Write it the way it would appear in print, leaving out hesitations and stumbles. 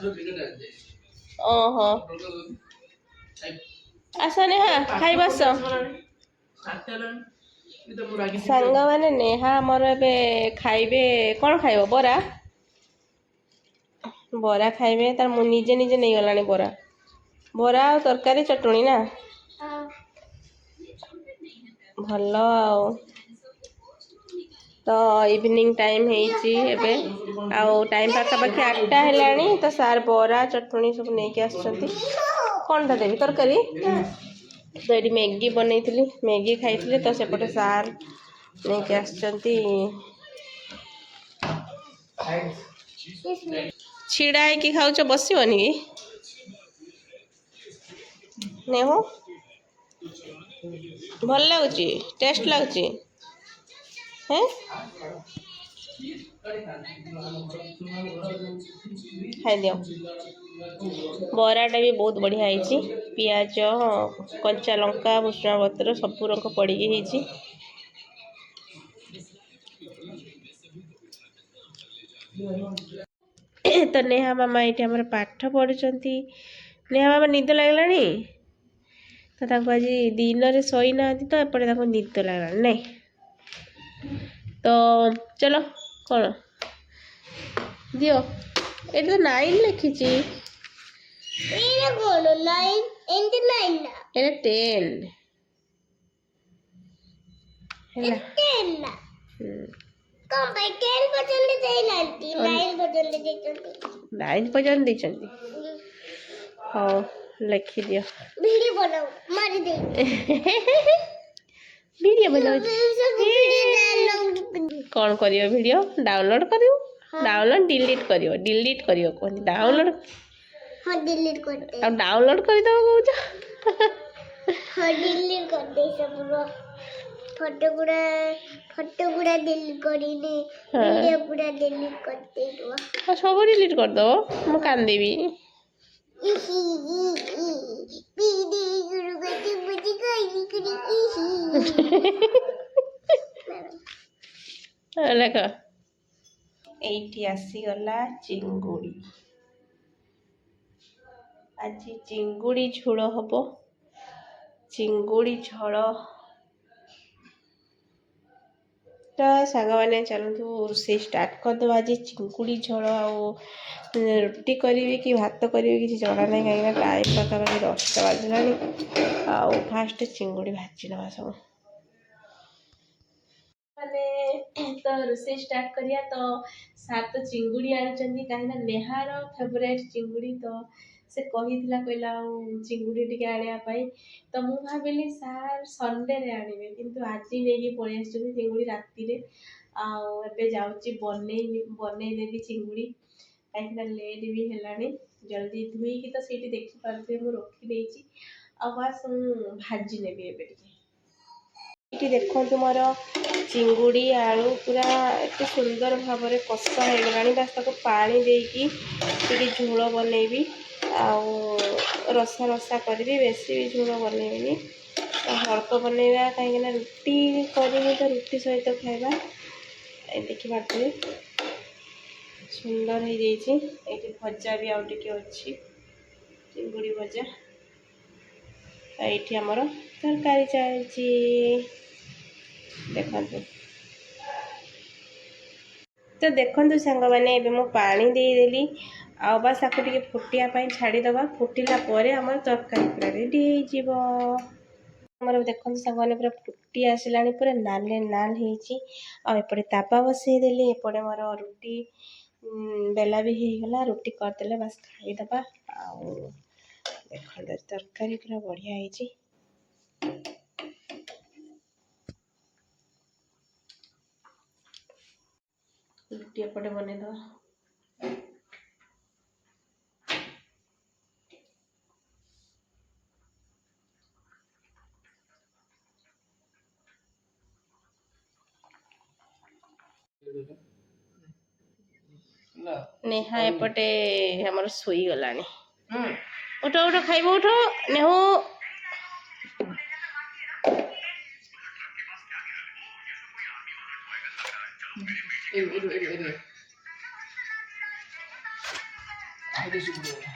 ओहो आस नेहा खाई बस सांग मैंने नेहा आमर ए खाइबे कौन खाइब बरा बरा खाइबे तार निजे निजे नहीं गलानी बरा बरा और तरकारी चटणी ना भल आओ तो इवनिंग टाइम है टाइम पाखापाखि 8टा है तो सार बरा चटणी सब नहीं आसुँच कौन टा देवी तरकारी तो ये मैगी बनई थी मैगी खाई तो सेपटे सार नहीं आसुँच छिड़ा है खाऊ बसवन कि नेहु भल लगुच टेस्ट लगुच हैं खाई दियो बराटा भी बहुत बढ़िया है पियाज कंचा लंका भुसुंगा पत्र सब रंग पड़ी तो नेहा मामा ये आम पाठ पढ़ुंट नेहा मामा निद लगलानी तो आज दिन में शई ना तो एपटे निद लगला नहीं तो चलो कौन दियो ये तो 9 लिखी 9 पर्यंत हाँ लिखी दियो वीडियो बनाओ कौन करियो वीडियो डाउनलोड करियो डाउनलोड डिलीट करियो कहते डाउनलोड हाँ डिलीट कर अब डाउनलोड कर दो कहूँ हाँ डिलीट कर दे सब फोटो गुड़ा डिलीट करिनी वीडियो गुड़ा डिलीट कर दे दो सब डिलीट कर दो मु कान देबी लेख एठी आसीगला चिंगुड़ी आज चिंगुड़ी झोल हम चिंगुड़ी झोल तो सांग मैंने चलतु रोसे स्टार्ट करदे आज चिंगुड़ी झोल रुटी करी कि भात करी कि जना ना कहीं टाइम पाखापाखि 10टा बाजला आउ फास्ट चिंगुड़ी भाजी नवा सब मैंने तो रोसे स्टार्ट करिया तो सार तो चिंगुड़ी आनी कहीं नेहार फेवरेट चिंगुड़ी तो से कहला चिंगुड़ी टी आने तो मुझे भाविली सार संडे रे आने किंतु आज नहीं पलि चिंगुड़ी राति आबे जाऊँगी बनईदेवी चिंगुड़ी कहीं लेट भी है जल्दी धुईकी तो सीटी देखी पारे मुझे रखी बस भाजी ने ये देखो मोर चिंगुड़ी आलू पूरा एत सुंदर भाव में कषा हो गला बस पानी देकी झोल बनैबी रसा रसा करी बेसी भी झोल बनैबी हल्क बनैबा कहीं रुटी करी तो रुटी सहित खाइबा देखिए सुंदर हो जाइए भजा भी आउ टे अच्छी चिंगुड़ी भजा ये आमर तरकारी चलती देखु तो देखु सांग मैंने मु पानी देदेली बस आपको टे फुटिया छाड़ीदबा फुटिला आम तरकारी पूरा रेडी होमर देखते सांग मैंने पूरा फुटी आसला पूरा नाल नाल होपटे तापा बसईदेली एपटे मोर रुटी बेला भी होगला रुटी करदे बस खाईदबा देख तरकारी पूरा बढ़िया है रुटी एपटे बनईद नेहा एपटे हमर सोई गलानी उठ उठ खाइब उठ नेहू ଖାଇଦେ ଚିଙ୍ଗୁଡ଼ି।